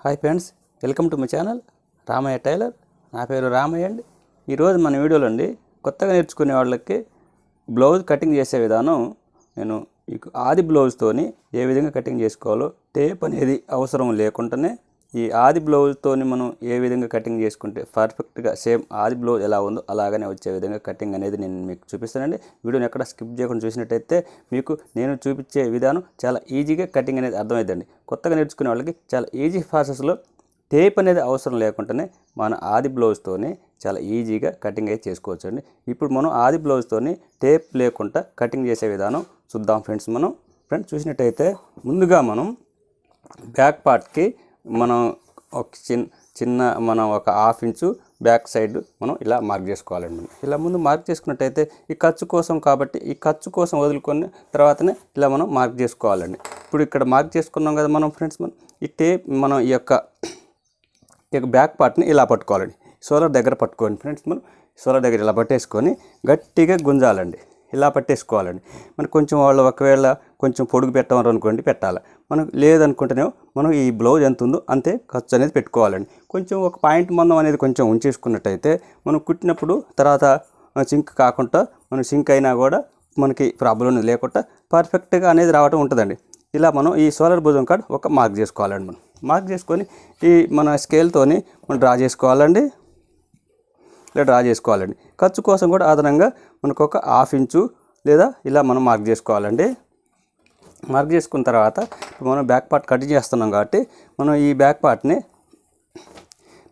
Hi friends, welcome to my channel Ramayya tailor. నా పేరు రామయ్య అండి. ఈరోజు మన వీడియోలో అండి కొత్తగా నేర్చుకునే వాళ్ళకి బ్లౌజ్ కటింగ్ చేసే విధానం నేను మీకు ఆది బ్లౌజ్తోని ఏ విధంగా కటింగ్ చేసుకోవాలో, టేప్ అనేది అవసరం లేకుండానే ఈ ఆది బ్లౌజ్తోని మనం ఏ విధంగా కటింగ్ చేసుకుంటే పర్ఫెక్ట్గా సేమ్ ఆది బ్లౌజ్ ఎలా ఉందో అలాగనే వచ్చే విధంగా కటింగ్ అనేది నేను మీకు చూపిస్తానండి. వీడియోని ఎక్కడ స్కిప్ చేయకుండా చూసినట్టయితే మీకు నేను చూపించే విధానం చాలా ఈజీగా కటింగ్ అనేది అర్థమైందండి. కొత్తగా నేర్చుకునే వాళ్ళకి చాలా ఈజీ ప్రాసెస్లో టేప్ అనేది అవసరం లేకుండానే మన ఆది బ్లౌజ్తోనే చాలా ఈజీగా కటింగ్ అయితే చేసుకోవచ్చు అండి. ఇప్పుడు మనం ఆది బ్లౌజ్తోని టేప్ లేకుండా కటింగ్ చేసే విధానం చూద్దాం ఫ్రెండ్స్. ఫ్రెండ్స్ చూసినట్టయితే ముందుగా మనం బ్యాక్ పార్ట్కి మనం ఒక చిన్న మనం ఒక హాఫ్ ఇంచు బ్యాక్ సైడ్ మనం ఇలా మార్క్ చేసుకోవాలండి. ఇలా ముందు మార్క్ చేసుకున్నట్టయితే ఈ ఖర్చు కోసం కాబట్టి ఈ ఖర్చు కోసం వదులుకొని తర్వాతనే ఇలా మనం మార్క్ చేసుకోవాలండి. ఇప్పుడు ఇక్కడ మార్క్ చేసుకున్నాం కదా మనం ఫ్రెండ్స్, ఈ టేప్ మనం ఈ యొక్క బ్యాక్ పార్ట్ని ఇలా పట్టుకోవాలండి. షోల్డర్ దగ్గర పట్టుకోండి ఫ్రెండ్స్. మనం షోల్డర్ దగ్గర ఇలా పట్టేసుకొని గట్టిగా గుంజాలండి. ఇలా పట్టేసుకోవాలండి. మనకు కొంచెం వాళ్ళు ఒకవేళ కొంచెం పొడుగు పెట్టమని అనుకోండి పెట్టాలి. మనకు లేదనుకుంటేనేమో మనం ఈ బ్లౌజ్ ఎంత ఉందో అంతే ఖర్చు అనేది పెట్టుకోవాలండి. కొంచెం ఒక పాయింట్ మందం అనేది కొంచెం ఉంచేసుకున్నట్టయితే మనం కుట్టినప్పుడు తర్వాత సింక్ కాకుండా మనం సింక్ అయినా కూడా మనకి ప్రాబ్లం లేకుండా పర్ఫెక్ట్గా అనేది రావటం ఉంటుందండి. ఇలా మనం ఈ షోల్డర్ భుజం కాడ ఒక మార్క్ చేసుకోవాలండి. మనం మార్క్ చేసుకొని ఈ మన స్కేల్తోని మనం డ్రా చేసుకోవాలండి. ఇలా డ్రా చేసుకోవాలండి. ఖర్చు కోసం కూడా అదనంగా మనకు ఒక హాఫ్ ఇంచు లేదా ఇలా మనం మార్క్ చేసుకోవాలండి. మార్క్ చేసుకున్న తర్వాత మనం బ్యాక్ పార్ట్ కటింగ్ చేస్తున్నాం కాబట్టి మనం ఈ బ్యాక్ పార్ట్ని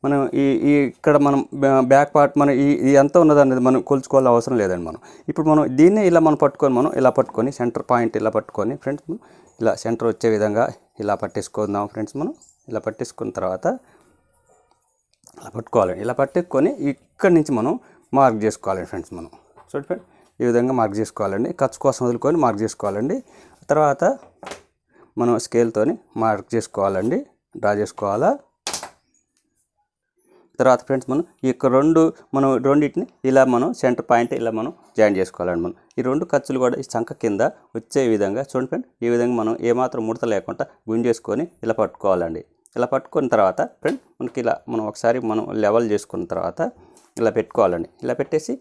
మనం ఈ ఇక్కడ మనం బ్యాక్ పార్ట్ మనం ఈ ఎంత ఉన్నదనేది మనం కొలుచుకోవాల్సిన అవసరం లేదండి. మనం ఇప్పుడు మనం దీన్ని ఇలా మనం పట్టుకొని సెంటర్ పాయింట్ ఇలా పట్టుకొని ఫ్రెండ్స్ ఇలా సెంటర్ వచ్చే విధంగా ఇలా పట్టేసుకుందాం ఫ్రెండ్స్. మనం ఇలా పట్టేసుకున్న తర్వాత ఇలా పట్టుకోవాలండి. ఇలా పట్టుకొని ఇక్కడి నుంచి మనం మార్క్ చేసుకోవాలండి ఫ్రెండ్స్. మనం చూడండి ఫ్రెండ్, ఈ విధంగా మార్క్ చేసుకోవాలండి. ఖర్చు కోసం వదులుకొని మార్క్ చేసుకోవాలండి. తర్వాత మనం స్కేల్తోని మార్క్ చేసుకోవాలండి, డ్రా చేసుకోవాలా. తర్వాత ఫ్రెండ్స్ మనం ఈ యొక్క రెండింటిని ఇలా మనం సెంటర్ పాయింట్ ఇలా మనం జాయిన్ చేసుకోవాలండి. మనం ఈ రెండు ఖర్చులు కూడా ఈ చంక కింద వచ్చే విధంగా చూడండి ఫ్రెండ్, ఈ విధంగా మనం ఏమాత్రం ముడత లేకుండా గుంజేసుకొని ఇలా పట్టుకోవాలండి. ఇలా పట్టుకున్న తర్వాత ఫ్రెండ్ మనకి ఇలా మనం ఒకసారి మనం లెవెల్ చేసుకున్న తర్వాత ఇలా పెట్టుకోవాలండి. ఇలా పెట్టేసి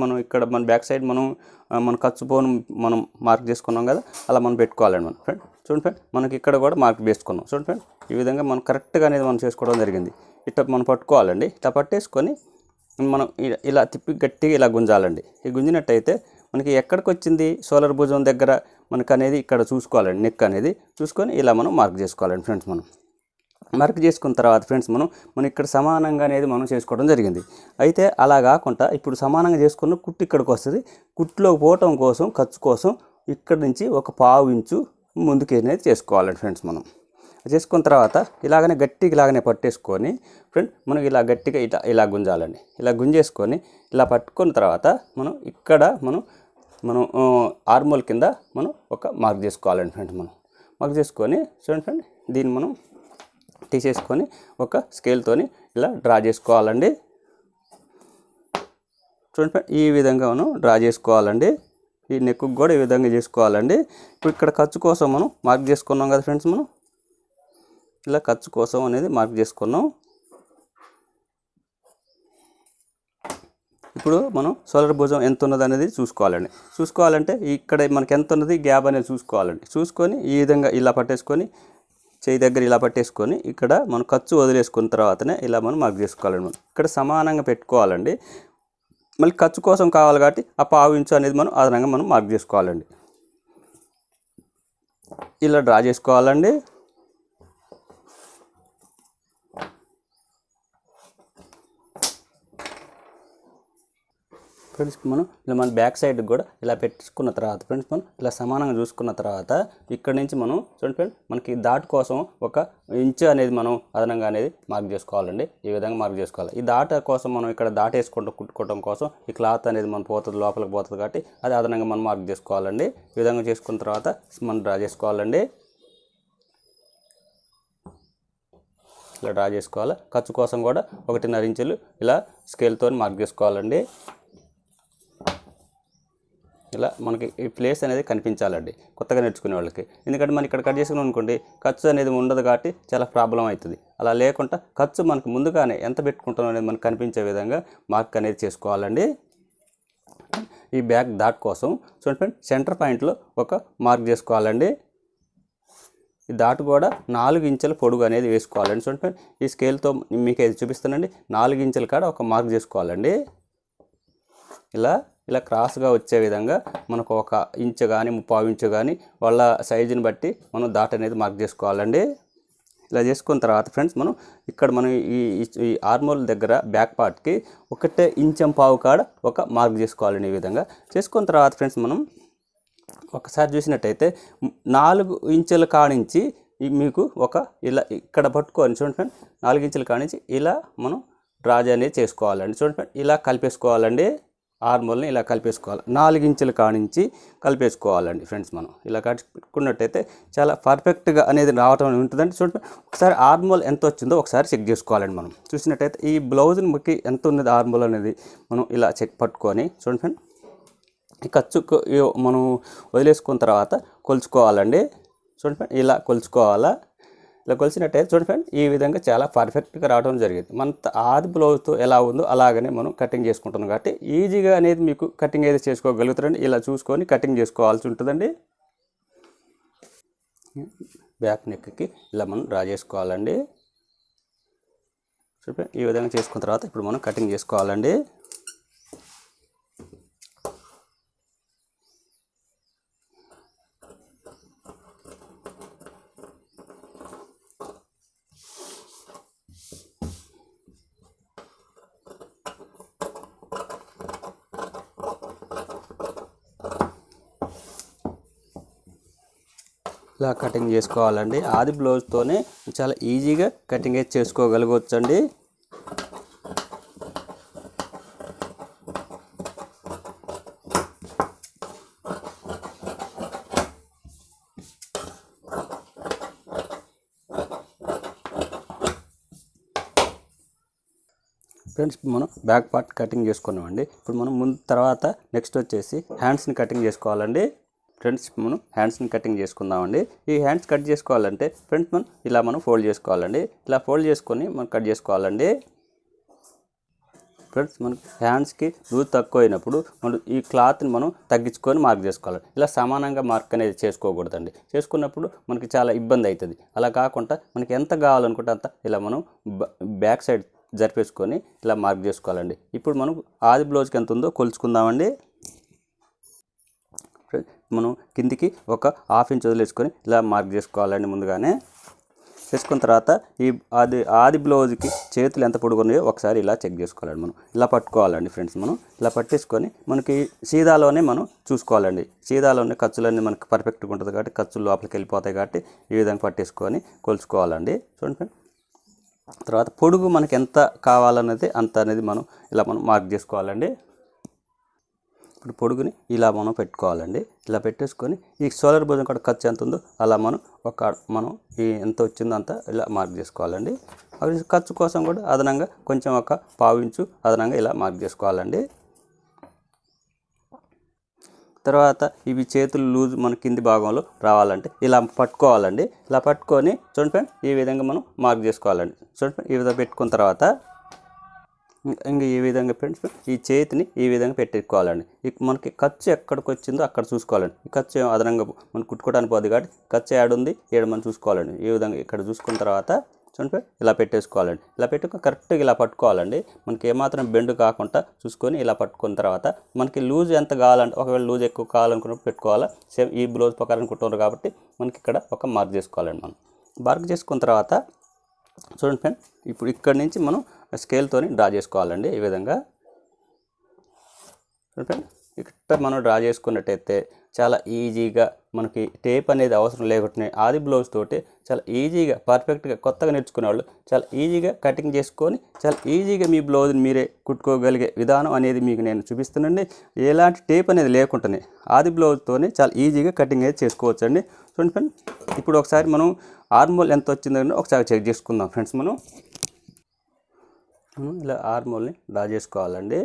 మనం ఇక్కడ మన బ్యాక్ సైడ్ మన ఖర్చు పోను మనం మార్క్ చేసుకున్నాం కదా, అలా మనం పెట్టుకోవాలండి. మనం ఫ్రెండ్ చూడండి ఫ్రెండ్, మనకి ఇక్కడ కూడా మార్క్ వేసుకున్నాం చూడండి ఫ్రెండ్. ఈ విధంగా మనం కరెక్ట్గా అనేది మనం చేసుకోవడం జరిగింది. ఇట్లా మనం పట్టుకోవాలండి. ఇట్లా పట్టేసుకొని మనం ఇలా తిప్పి గట్టిగా ఇలా గుంజాలండి. ఈ గుంజినట్టయితే మనకి ఎక్కడికి వచ్చింది షోల్డర్ భుజం దగ్గర మనకు అనేది ఇక్కడ చూసుకోవాలండి. నెక్ అనేది చూసుకొని ఇలా మనం మార్క్ చేసుకోవాలండి ఫ్రెండ్స్. మనం మార్క్ చేసుకున్న తర్వాత ఫ్రెండ్స్ మనం ఇక్కడ సమానంగా అనేది మనం చేసుకోవడం జరిగింది. అయితే అలా కాకుండా ఇప్పుడు సమానంగా చేసుకున్న కుట్టు ఇక్కడికి వస్తుంది. కుట్టులోకి పోవటం కోసం ఖర్చు కోసం ఇక్కడ నుంచి ఒక పావు ఇంచు ముందుకు అనేది చేసుకోవాలండి ఫ్రెండ్స్. మనం చేసుకున్న తర్వాత ఇలాగనే గట్టిగా ఇలాగనే పట్టేసుకొని ఫ్రెండ్ మనం ఇలా గట్టిగా ఇలా గుంజాలండి. ఇలా గుంజేసుకొని ఇలా పట్టుకున్న తర్వాత మనం ఇక్కడ మనం ఆర్మోల్ కింద మనం ఒక మార్క్ చేసుకోవాలండి ఫ్రెండ్. మనం మార్క్ చేసుకొని చూడండి ఫ్రెండ్, దీన్ని మనం తీసేసుకొని ఒక స్కేల్తోని ఇలా డ్రా చేసుకోవాలండి. చూడండి ఫ్రెండ్, ఈ విధంగా మనం డ్రా చేసుకోవాలండి. ఈ నెక్కు కూడా ఈ విధంగా చేసుకోవాలండి. ఇప్పుడు ఇక్కడ ఖర్చు కోసం మనం మార్క్ చేసుకున్నాం కదా ఫ్రెండ్స్, మనం ఇలా ఖర్చు కోసం అనేది మార్క్ చేసుకున్నాం. ఇప్పుడు మనం షోల్డర్ భుజం ఎంత ఉన్నది అనేది చూసుకోవాలంటే ఇక్కడ మనకి ఎంత ఉన్నది గ్యాప్ అనేది చూసుకోవాలండి. చూసుకొని ఈ విధంగా ఇలా పట్టేసుకొని చేయి దగ్గర ఇలా పట్టేసుకొని ఇక్కడ మనం ఖర్చు వదిలేసుకున్న తర్వాతనే ఇలా మనం మార్క్ చేసుకోవాలండి. మనం ఇక్కడ సమానంగా పెట్టుకోవాలండి. మళ్ళీ ఖర్చు కోసం కావాలి కాబట్టి ఆ పావు ఇంచు అనేది మనం అదనంగా మనం మార్క్ చేసుకోవాలండి. ఇలా డ్రా చేసుకోవాలండి. ఫ్రెండ్స్ మన బ్యాక్ సైడ్ కూడా ఇలా పెట్టుకున్న తర్వాత ఫ్రెండ్స్ మనం ఇలా సమానంగా చూసుకున్న తర్వాత ఇక్కడ నుంచి మనం చూడండి ఫ్రెండ్, మనకి దాటు కోసం ఒక ఇంచు అనేది మనం అదనంగా అనేది మార్క్ చేసుకోవాలండి. ఈ విధంగా మార్క్ చేసుకోవాలి. ఈ దాట కోసం మనం ఇక్కడ కుట్టుకోవడం కోసం ఈ క్లాత్ అనేది మనం పోతుంది, లోపలికి పోతుంది కాబట్టి అది అదనంగా మనం మార్క్ చేసుకోవాలండి. ఈ విధంగా చేసుకున్న తర్వాత మనం డ్రా చేసుకోవాలండి. ఇలా డ్రా చేసుకోవాలి. ఖర్చు కోసం కూడా 1.5 ఇంచులు ఇలా స్కేల్తో మార్క్ చేసుకోవాలండి. ఇలా మనకి ఈ ప్లేస్ అనేది కనిపించాలండి కొత్తగా నేర్చుకునే వాళ్ళకి. ఎందుకంటే మనం ఇక్కడ కట్ చేసుకున్నాం అనుకోండి ఖర్చు అనేది ఉండదు కాబట్టి చాలా ప్రాబ్లం అవుతుంది. అలా లేకుండా ఖర్చు మనకు ముందుగానే ఎంత పెట్టుకుంటాం అనేది మనకు కనిపించే విధంగా మార్క్ అనేది చేసుకోవాలండి. ఈ బ్యాక్ డాట్ కోసం చూడండి ఫ్రెండ్స్, సెంటర్ పాయింట్లో ఒక మార్క్ చేసుకోవాలండి. ఈ డాట్ కూడా 4 ఇంచుల పొడుగు అనేది వేసుకోవాలండి. చూడండి ఫ్రెండ్స్, ఈ స్కేల్తో మీకు అయితే చూపిస్తానండి. 4 ఇంచుల కాడ ఒక మార్క్ చేసుకోవాలండి. ఇలా క్రాస్గా వచ్చే విధంగా మనకు 1 ఇంచు కానీ 3/4 ఇంచు కానీ వాళ్ళ సైజుని బట్టి మనం డాట్ అనేది మార్క్ చేసుకోవాలండి. ఇలా చేసుకున్న తర్వాత ఫ్రెండ్స్, మనం ఈ ఆర్మోల్ దగ్గర బ్యాక్ పార్ట్కి 1 ఇంచు కాడ ఒక మార్క్ చేసుకోవాలండి. ఈ విధంగా చేసుకున్న తర్వాత ఫ్రెండ్స్, మనం ఒకసారి చూసినట్టయితే 4 ఇంచుల కానించి మీకు ఇలా ఇక్కడ పట్టుకొని చూడండి ఫ్రెండ్, 4 ఇంచుల కానించి ఇలా మనం డ్రా అనేది చేసుకోవాలండి. చూడండి ఫ్రెండ్, ఇలా కలిపేసుకోవాలండి. ఆర్మోల్ని ఇలా కలిపేసుకోవాలి. 4 ఇంచుల కానించి కలిపేసుకోవాలండి ఫ్రెండ్స్. మనం ఇలా కట్టుకున్నట్టయితే చాలా పర్ఫెక్ట్గా అనేది రావటం ఉంటుందండి. చూడండి, ఒకసారి ఆర్మోల్ ఎంత వచ్చిందో ఒకసారి చెక్ చేసుకోవాలండి. మనం చూసినట్టయితే ఈ బ్లౌజ్ని బట్టి ఎంత ఉన్నది ఆర్మోల్ అనేది మనం ఇలా చెక్ పట్టుకొని చూడండి ఫ్రెండ్, ఈ ఖర్చుకు మనం వదిలేసుకున్న తర్వాత కొలుచుకోవాలండి. చూడండి ఫ్రెండ్, ఇలా కొలుచుకోవాలా. ఇలా కొలిసినట్టయితే చూడండి ఫ్రెండ్, ఈ విధంగా చాలా పర్ఫెక్ట్గా రావడం జరిగింది. మన ఆది బ్లౌజ్తో ఎలా ఉందో అలాగనే మనం కటింగ్ చేసుకుంటున్నాం కాబట్టి ఈజీగా అనేది మీకు కటింగ్ అయితే చేసుకోగలుగుతారండి. ఇలా చూసుకొని కటింగ్ చేసుకోవాల్సి ఉంటుందండి. బ్యాక్ నెక్కి ఇలా మనం డ్రా చేసుకోవాలండి. చూడండి, ఈ విధంగా చేసుకున్న తర్వాత ఇప్పుడు మనం కటింగ్ చేసుకోవాలండి. ఇలా కటింగ్ చేసుకోవాలండి. ఆది బ్లౌజ్తోనే చాలా ఈజీగా కటింగ్ అయితే చేసుకోగలగవచ్చండి. ఫ్రెండ్స్, మనం బ్యాక్ పార్ట్ కటింగ్ చేసుకున్నామండి. ఇప్పుడు మనం తర్వాత నెక్స్ట్ వచ్చేసి హ్యాండ్స్ని కటింగ్ చేసుకోవాలండి. ఫ్రెండ్స్, మనం హ్యాండ్స్ని కటింగ్ చేసుకుందామండి. ఈ హ్యాండ్స్ కట్ చేసుకోవాలంటే ఫ్రెండ్స్, మనం ఫోల్డ్ చేసుకోవాలండి. ఇలా ఫోల్డ్ చేసుకొని మనం కట్ చేసుకోవాలండి. ఫ్రెండ్స్, మనకి హ్యాండ్స్కి లూజ్ తక్కువ అయినప్పుడు మనం ఈ క్లాత్ని మనం తగ్గించుకొని మార్క్ చేసుకోవాలి. ఇలా సమానంగా మార్క్ అనేది చేసుకోకూడదండి. చేసుకున్నప్పుడు మనకి చాలా ఇబ్బంది అవుతుంది. అలా కాకుండా మనకి ఎంత కావాలనుకుంటే అంత ఇలా మనం బ్యాక్ సైడ్ జరిపేసుకొని ఇలా మార్క్ చేసుకోవాలండి. ఇప్పుడు మనం ఆది బ్లౌజ్కి ఎంత ఉందో కొలుచుకుందామండి. మనం కిందికి 1/2 ఇంచ్ వదిలేసుకొని ఇలా మార్క్ చేసుకోవాలండి. ముందుగానే చేసుకున్న తర్వాత ఈ ఆది బ్లౌజ్కి చేతులు ఎంత పొడుగు ఉన్నాయో ఒకసారి ఇలా చెక్ చేసుకోవాలండి. మనం ఇలా పట్టుకోవాలండి ఫ్రెండ్స్. మనం ఇలా పట్టేసుకొని మనకి సీదాలోనే మనం చూసుకోవాలండి. సీదాలోనే ఖర్చులన్నీ మనకి పర్ఫెక్ట్గా ఉంటుంది కాబట్టి ఖర్చులు లోపలికి వెళ్ళిపోతాయి కాబట్టి ఈ విధంగా పట్టేసుకొని కొలుచుకోవాలండి. చూడండి ఫ్రెండ్, తర్వాత పొడుగు మనకి ఎంత కావాలన్నది అంత అనేది మనం ఇలా మార్క్ చేసుకోవాలండి. ఇప్పుడు పొడుగుని ఇలా మనం పెట్టుకోవాలండి. ఇలా పెట్టేసుకొని ఈ షోల్డర్ భుజం కూడా ఖర్చు ఎంత ఉందో అలా మనం ఈ ఎంత వచ్చిందో అంత ఇలా మార్క్ చేసుకోవాలండి. అవి ఖర్చు కోసం కూడా అదనంగా కొంచెం 1/4 ఇంచు అదనంగా ఇలా మార్క్ చేసుకోవాలండి. తర్వాత ఇవి చేతులు లూజ్ మన కింది భాగంలో రావాలంటే ఇలా పట్టుకోవాలండి. ఇలా పట్టుకొని చూడండి ఫ్రెండ్, ఈ విధంగా మనం మార్క్ చేసుకోవాలండి. చూడండి ఫ్రెండ్, ఈ విధంగా పెట్టుకున్న తర్వాత ఇంకా ఈ విధంగా ఫ్రెండ్స్ ఈ చేతిని ఈ విధంగా పెట్టుకోవాలండి. మనకి ఖర్చు ఎక్కడికి వచ్చిందో అక్కడ చూసుకోవాలండి. ఈ ఖర్చు అదనంగా మనం కుట్టుకోవడానికి పోదు కాబట్టి ఖర్చు ఏడుంది మనం చూసుకోవాలండి. ఈ విధంగా ఇక్కడ చూసుకున్న తర్వాత చూడండి ఇలా పెట్టేసుకోవాలండి. ఇలా పెట్టుకొని కరెక్ట్గా ఇలా పట్టుకోవాలండి. మనకి ఏమాత్రం బెండ్ కాకుండా చూసుకొని ఇలా పట్టుకున్న తర్వాత మనకి లూజ్ ఎంత కావాలంటే ఒకవేళ లూజ్ ఎక్కువ కావాలనుకున్నప్పుడు పెట్టుకోవాలా. సేమ్ ఈ బ్లౌజ్ ప్రకారం కుట్టున్నారు కాబట్టి మనకి ఇక్కడ ఒక మార్క్ చేసుకోవాలండి. మనం మార్క్ చేసుకున్న తర్వాత చూడండి ఫ్రెండ్, ఇప్పుడు ఇక్కడ నుంచి మనం స్కేల్తో డ్రా చేసుకోవాలండి. ఈ విధంగా ఫ్రెండ్ ఇక్కడ మనం డ్రా చేసుకున్నట్టయితే చాలా ఈజీగా మనకి టేప్ అనేది అవసరం లేకుండా ఆది బ్లౌజ్ తోటి చాలా ఈజీగా పర్ఫెక్ట్గా కొత్తగా నేర్చుకునే వాళ్ళు చాలా ఈజీగా కటింగ్ చేసుకొని చాలా ఈజీగా మీ బ్లౌజ్ని మీరే కుట్టుకోగలిగే విధానం అనేది మీకు నేను చూపిస్తున్నాండి. ఎలాంటి టేప్ అనేది లేకుండానే ఆది బ్లౌజ్తోనే చాలా ఈజీగా కటింగ్ అయితే చేసుకోవచ్చు అండి. చూడండి ఫ్రెండ్, ఇప్పుడు ఒకసారి మనం ఆర్మోల్ ఎంత వచ్చిందని ఒకసారి చెక్ చేసుకుందాం ఫ్రెండ్స్. మనం ఇలా ఆర్మోల్ని డ్రా చేసుకోవాలండి.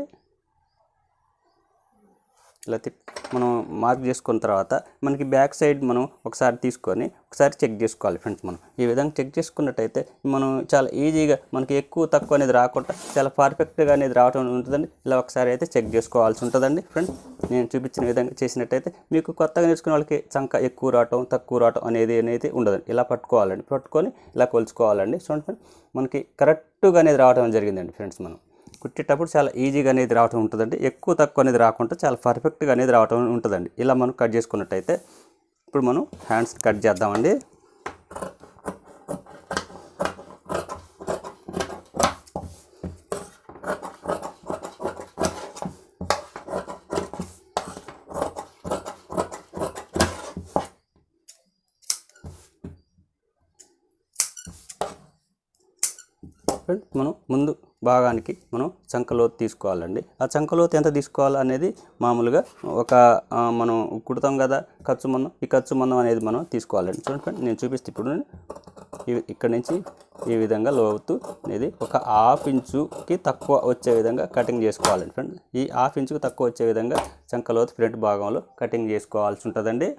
ఇలా మనం మార్క్ చేసుకున్న తర్వాత మనకి బ్యాక్ సైడ్ మనం ఒకసారి తీసుకొని ఒకసారి చెక్ చేసుకోవాలి ఫ్రెండ్స్. మనం ఈ విధంగా చెక్ చేసుకున్నట్టయితే మనం చాలా ఈజీగా మనకి ఎక్కువ తక్కువ అనేది రాకుండా చాలా పర్ఫెక్ట్గా అనేది రావడం ఉంటుందండి. ఇలా ఒకసారి అయితే చెక్ చేసుకోవాల్సి ఉంటుందండి ఫ్రెండ్స్. నేను చూపించిన విధంగా చేసినట్టయితే మీకు కొత్తగా నేర్చుకునే వాళ్ళకి చంక ఎక్కువ రావటం తక్కువ రావటం అనేది ఉండదండి. ఇలా పట్టుకోవాలండి, పట్టుకొని ఇలా కొలుచుకోవాలండి. చూడండి ఫ్రెండ్స్, మనకి కరెక్ట్గా అనేది రావడం జరిగిందండి ఫ్రెండ్స్. మనం కుట్టేటప్పుడు చాలా ఈజీగా అనేది రావటం ఉంటుందండి. ఎక్కువ తక్కువ అనేది రాకుండా చాలా పర్ఫెక్ట్గా అనేది రావటం ఉంటుందండి. ఇలా మనం కట్ చేసుకున్నట్టయితే ఇప్పుడు మనం హ్యాండ్స్ కట్ చేద్దామండి. మనం ముందు భాగానికి మనం చంకలోతు తీసుకోవాలండి. ఆ చంకలోతు ఎంత తీసుకోవాలి అనేది మామూలుగా ఒక మనం కుడతాం కదా ఖర్చు మందం, ఈ ఖర్చు మందం అనేది మనం తీసుకోవాలండి. చూడండి ఫ్రెండ్, నేను చూపిస్తే ఇప్పుడు ఇక్కడ నుంచి ఈ విధంగా లోతు అనేది ఒక 1/2 ఇంచుకి తక్కువ వచ్చే విధంగా కటింగ్ చేసుకోవాలండి ఫ్రెండ్. ఈ 1/2 ఇంచుకి తక్కువ వచ్చే విధంగా చంకలోతు ఫ్రంట్ భాగంలో కటింగ్ చేసుకోవాల్సి ఉంటుందండి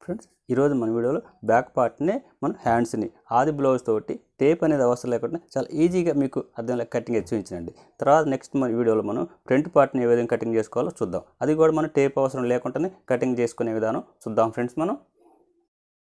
ఫ్రెండ్స్. ఈరోజు మన వీడియోలో బ్యాక్ పార్ట్ని మనం హ్యాండ్స్ని ఆది బ్లౌజ్ తోటి టేప్ అనేది అవసరం లేకుండా చాలా ఈజీగా మీకు అర్థంలో కటింగ్ చూపించండి. తర్వాత నెక్స్ట్ మన వీడియోలో మనం ఫ్రంట్ పార్ట్ని ఏ విధంగా కటింగ్ చేసుకోవాలో చూద్దాం. అది కూడా మనం టేప్ అవసరం లేకుండానే కటింగ్ చేసుకునే విధానం చూద్దాం ఫ్రెండ్స్ మనం.